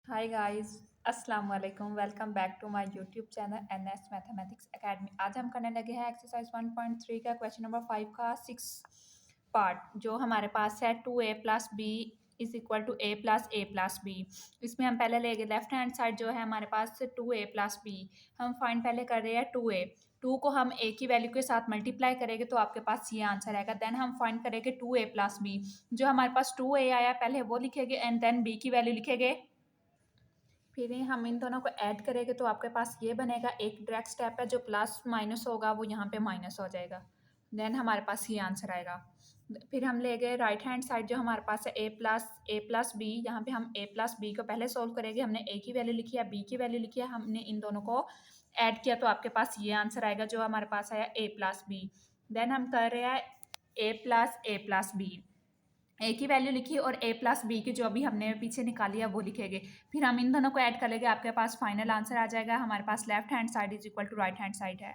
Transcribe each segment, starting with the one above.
हाय guys, अस्सलाम वालेकुम। Welcome back to my YouTube channel NS mathematics academy. आज हम करने लगे हैं एक्सरसाइज 1.3 का क्वेश्चन नंबर 5 का 6 पार्ट। जो हमारे पास है 2a plus B is equal to a plus b. इसमें हम पहले लेंगे लेफ्ट हैंड साइड जो है हमारे पास 2a प्लस बी। हम फाइंड पहले कर रहे हैं 2a। 2 को हम a की वैल्यू के साथ मल्टीप्लाई करेंगे तो आपके पास ये आंसर आएगा। देन हम फाइंड करेंगे 2a प्लस बी। जो हमारे पास 2a आया पहले वो लिखेंगे एंड देन b की वैल्यू लिखेंगे। फिर हम इन दोनों को ऐड करेंगे तो आपके पास ये बनेगा। एक डायरेक्ट स्टेप है, जो प्लस माइनस होगा वो यहाँ पे माइनस हो जाएगा। देन हमारे पास ये आंसर आएगा। फिर हम ले गए राइट हैंड साइड जो हमारे पास है ए प्लस बी। यहाँ पे हम ए प्लस बी को पहले सोल्व करेंगे। हमने ए की वैल्यू लिखी है, बी की वैल्यू लिखी है, हमने इन दोनों को ऐड किया तो आपके पास ये आंसर आएगा जो हमारे पास आया ए प्लस बी। देन हम कर रहे हैं ए प्लस बी। ए की वैल्यू लिखी और ए प्लस बी की जो अभी हमने पीछे निकाली है वो लिखेंगे। फिर हम इन दोनों को ऐड कर लेंगे, आपके पास फाइनल आंसर आ जाएगा। हमारे पास left hand side is equal to right hand side है।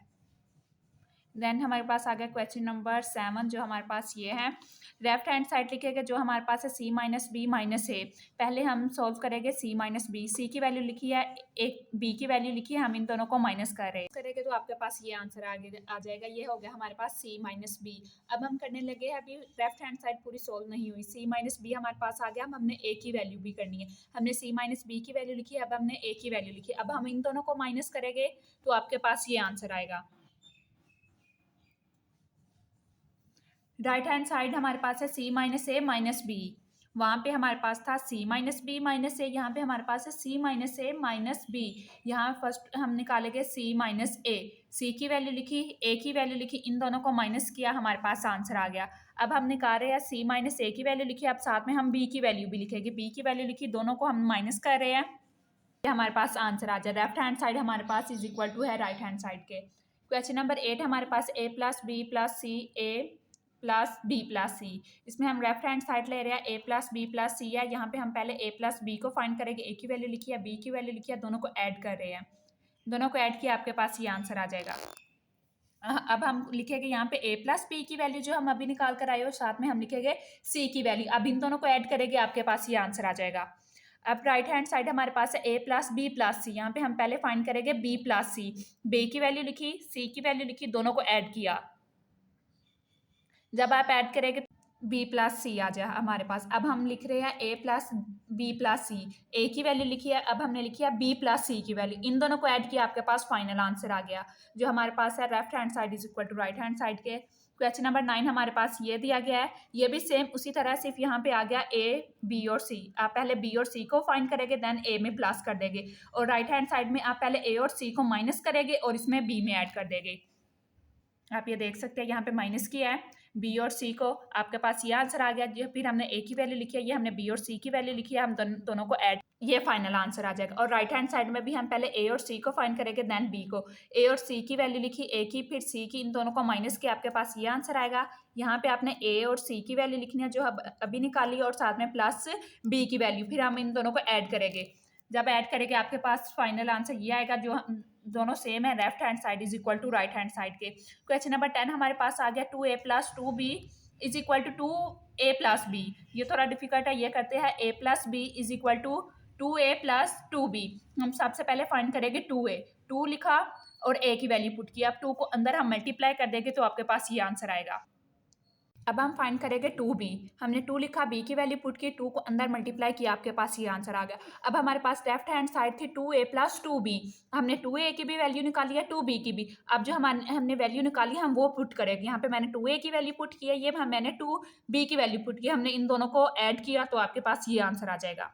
देन हमारे पास आ गया क्वेश्चन नंबर 7 जो हमारे पास ये है। लेफ्ट हैंड साइड लिखेंगे जो हमारे पास है सी माइनस बी माइनस ए। पहले हम सॉल्व करेंगे सी माइनस बी। सी की वैल्यू लिखी है, एक बी की वैल्यू लिखी है, हम इन दोनों को माइनस कर रहे हैं करेंगे तो आपके पास ये आंसर आ जाएगा। ये हो गया हमारे पास सी माइनस बी। अब हम करने लगे हैं, अभी लेफ्ट हैंड साइड पूरी सॉल्व नहीं हुई। सी माइनस बी हमारे पास आ गया। अब हमने ए की वैल्यू भी करनी है। हमने सी माइनस बी की वैल्यू लिखी है, अब हमने ए की वैल्यू लिखी है। अब हम इन दोनों को माइनस करेंगे तो आपके पास ये आंसर आएगा। राइट हैंड साइड हमारे पास है सी माइनस ए माइनस बी। वहाँ पे हमारे पास था सी माइनस बी माइनस ए, यहाँ पे हमारे पास है सी माइनस ए माइनस बी। यहाँ फर्स्ट हम निकालेंगे सी माइनस ए। सी की वैल्यू लिखी, ए की वैल्यू लिखी, इन दोनों को माइनस किया, हमारे पास आंसर आ गया। अब हम निकाल रहे हैं सी माइनस ए की वैल्यू लिखी, अब साथ में हम बी की वैल्यू भी लिखेंगे। बी की वैल्यू लिखी, दोनों को हम माइनस कर रहे हैं, हमारे पास आंसर आ जाए। लेफ्ट हैंड साइड हमारे पास इज इक्वल टू है राइट हैंड साइड के। क्वेश्चन नंबर 8 हमारे पास ए प्लस बी प्लस सी ए प्लस बी प्लस सी। इसमें हम लेफ्ट हैंड साइड ले रहे हैं, ए प्लस बी प्लस सी है। यहाँ पे हम पहले ए प्लस बी को फाइंड करेंगे। ए की वैल्यू लिखी है, बी की वैल्यू लिखी है, दोनों को ऐड कर रहे हैं। दोनों को ऐड किया, आपके पास ये आंसर आ जाएगा। अब हम लिखेंगे यहाँ पे ए प्लस बी की वैल्यू जो हम अभी निकाल कर आए हो, साथ में हम लिखेंगे सी की वैल्यू। अब इन दोनों को ऐड करेंगे, आपके पास ये आंसर आ जाएगा। अब राइट हैंड साइड हमारे पास है ए प्लस बी प्लस सी। यहाँ पे हम पहले फाइंड करेंगे बी प्लस सी। बी की वैल्यू लिखी, सी की वैल्यू लिखी, दोनों को ऐड किया। जब आप ऐड करेंगे बी प्लस सी आ जाए हमारे पास। अब हम लिख रहे हैं ए प्लस बी प्लस सी। ए की वैल्यू लिखी है, अब हमने लिखी है बी प्लस सी की वैल्यू। इन दोनों को ऐड किया, आपके पास फाइनल आंसर आ गया जो हमारे पास है left hand side is equal to right hand side के। क्वेश्चन नंबर 9 हमारे पास ये दिया गया है। ये भी सेम उसी तरह, सिर्फ यहाँ पे आ गया ए बी और सी। आप पहले बी और सी को फाइंड करेंगे, देन ए में प्लस कर देंगे। और राइट हैंड साइड में आप पहले ए और सी को माइनस करेंगे और इसमें बी में ऐड कर देंगे। आप ये देख सकते हैं यहाँ पे माइनस किया है बी और सी को, आपके पास ये आंसर आ गया। फिर हमने ए की वैल्यू लिखी है, ये हमने बी और सी की वैल्यू लिखी है, हम दोनों को ऐड, ये फाइनल आंसर आ जाएगा। और राइट हैंड साइड में भी हम पहले ए और सी को फाइंड करेंगे, देन बी को। ए और सी की वैल्यू लिखी, ए की फिर सी की, इन दोनों को माइनस किया, आपके पास ये आंसर आएगा। यहाँ पे आपने ए और सी की वैल्यू लिखनी है जो अभी निकाली, और साथ में प्लस बी की वैल्यू। फिर हम इन दोनों को ऐड करेंगे। जब ऐड करेंगे आपके पास फाइनल आंसर ये आएगा जो दोनों सेम है। Left hand side is equal to right hand side के। क्वेश्चन नंबर 10 हमारे पास आ गया 2a plus 2b is equal to 2a plus B. ये थोड़ा डिफिकल्ट है, ये करते हैं a plus B is equal to 2a plus 2b। हम सबसे पहले फाइंड करेंगे 2a। 2 लिखा और a की वैल्यू पुट किया। अब 2 को अंदर हम मल्टीप्लाई कर देंगे तो आपके पास ये आंसर आएगा। अब हम फाइंड करेंगे 2b। हमने 2 लिखा, b की वैल्यू पुट की, 2 को अंदर मल्टीप्लाई किया, आपके पास ये आंसर आ गया। अब हमारे पास लेफ्ट हैंड साइड थी 2a प्लस 2b। हमने 2a की भी वैल्यू निकाली है, 2b की भी। अब जो हमने वैल्यू निकाली है हम वो पुट करेंगे। यहाँ पे मैंने 2a की वैल्यू पुट की है, ये मैंने 2b की वैल्यू पुट की, हमने इन दोनों को ऐड किया तो आपके पास ये आंसर आ जाएगा।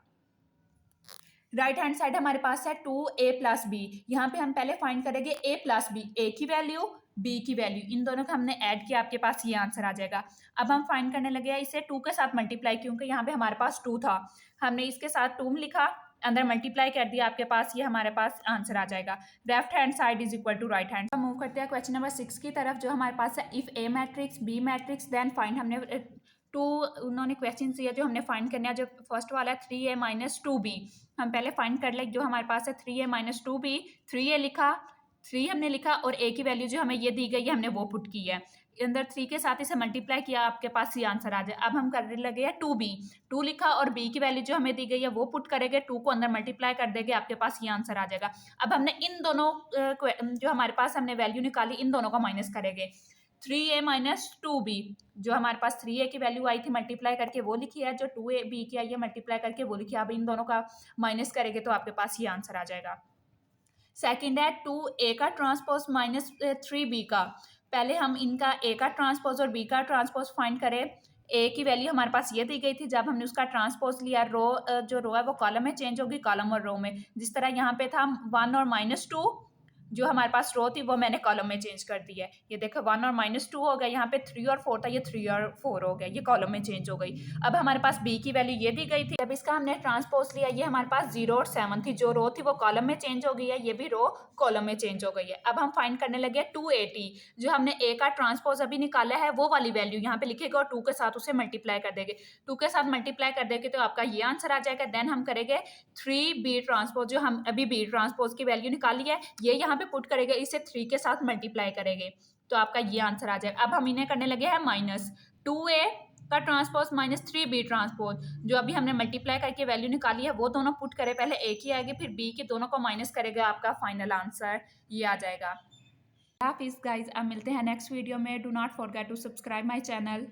राइट हैंड साइड हमारे पास है 2a प्लस बी। यहाँ पे हम पहले फाइंड करेंगे a प्लस बी, a की वैल्यू b की वैल्यू, इन दोनों को हमने ऐड किया, आपके पास ये आंसर आ जाएगा। अब हम फाइंड करने लगे हैं इसे 2 के साथ मल्टीप्लाई, क्योंकि यहाँ पे हमारे पास 2 था, हमने इसके साथ 2 लिखा, अंदर मल्टीप्लाई कर दिया, आपके पास ये हमारे पास आंसर आ जाएगा। Left hand side is equal to right hand. Move करते हैं क्वेश्चन नंबर 6 की तरफ जो हमारे पास है if A matrix B matrix then find. हमने टू उन्होंने क्वेश्चन दिया जो हमने फाइंड करना है। जो फर्स्ट वाला है 3a माइनस 2b, हम पहले फाइंड कर ले। जो हमारे पास है 3a माइनस 2b, 3a लिखा, 3 हमने लिखा और a की वैल्यू जो हमें ये दी गई है हमने वो पुट की है। अंदर 3 के साथ इसे मल्टीप्लाई किया, आपके पास ये आंसर आ जाए। अब हम करने लगे हैं 2b, 2 लिखा और b की वैल्यू जो हमें दी गई है वो पुट करेंगे, 2 को अंदर मल्टीप्लाई कर देंगे, आपके पास ये आंसर आ जाएगा। अब हमने इन दोनों जो हमारे पास हमने वैल्यू निकाली, इन दोनों को माइनस करेंगे। 3a माइनस 2b, जो हमारे पास 3a की वैल्यू आई थी मल्टीप्लाई करके वो लिखी है, जो 2b की आई है मल्टीप्लाई करके वो लिखी है। अब इन दोनों का माइनस करेंगे तो आपके पास ये आंसर आ जाएगा। सेकंड है 2a का ट्रांसपोज माइनस 3b का। पहले हम इनका a का ट्रांसपोज और b का ट्रांसपोज फाइंड करें। a की वैल्यू हमारे पास ये दी गई थी, जब हमने उसका ट्रांसपोज लिया, रो जो रो है वो कॉलम में चेंज होगी, कॉलम और रो में। जिस तरह यहाँ पे था 1 और -2, जो हमारे पास रो थी वो मैंने कॉलम में चेंज कर दी है। ये देखो 1 और -2 हो गया, यहाँ पे 3 और 4 था, ये 3 और 4 हो गया, ये कॉलम में चेंज हो गई। अब हमारे पास b की वैल्यू ये दी गई थी, जब इसका हमने ट्रांसपोज लिया, ये हमारे पास 0 और 7 थी, जो रो थी वो कॉलम में चेंज हो गई है, ये भी रो कॉलम में चेंज हो गई है। अब हम फाइंड करने लगे 280, जो हमने a का ट्रांसपोज अभी निकाला है वो वाली वैल्यू यहाँ पे लिखेगा और 2 के साथ उसे मल्टीप्लाई कर देंगे। 2 के साथ मल्टीप्लाई कर देंगे तो आपका ये आंसर आ जाएगा। देन हम करेंगे 3b ट्रांसपोज, जो हम अभी b ट्रांसपोज की वैल्यू निकाली है ये यहाँ पे पुट करेंगे, इसे 3 के साथ मल्टीप्लाई करेंगे तो आपका ये आंसर आ जाएगा। अब हम इन्हें करने लगे हैं माइनस 2a का ट्रांसपोज माइनस 3b ट्रांसपोज, जो अभी हमने मल्टीप्लाई करके वैल्यू निकाली है वो दोनों पुट करें, पहले a की आएगी फिर b की, दोनों को माइनस करेगा, आपका फाइनल आंसर ये आ जाएगा। हाफिज गाइज, अब मिलते हैं नेक्स्ट वीडियो में। Do not forget to subscribe my channel.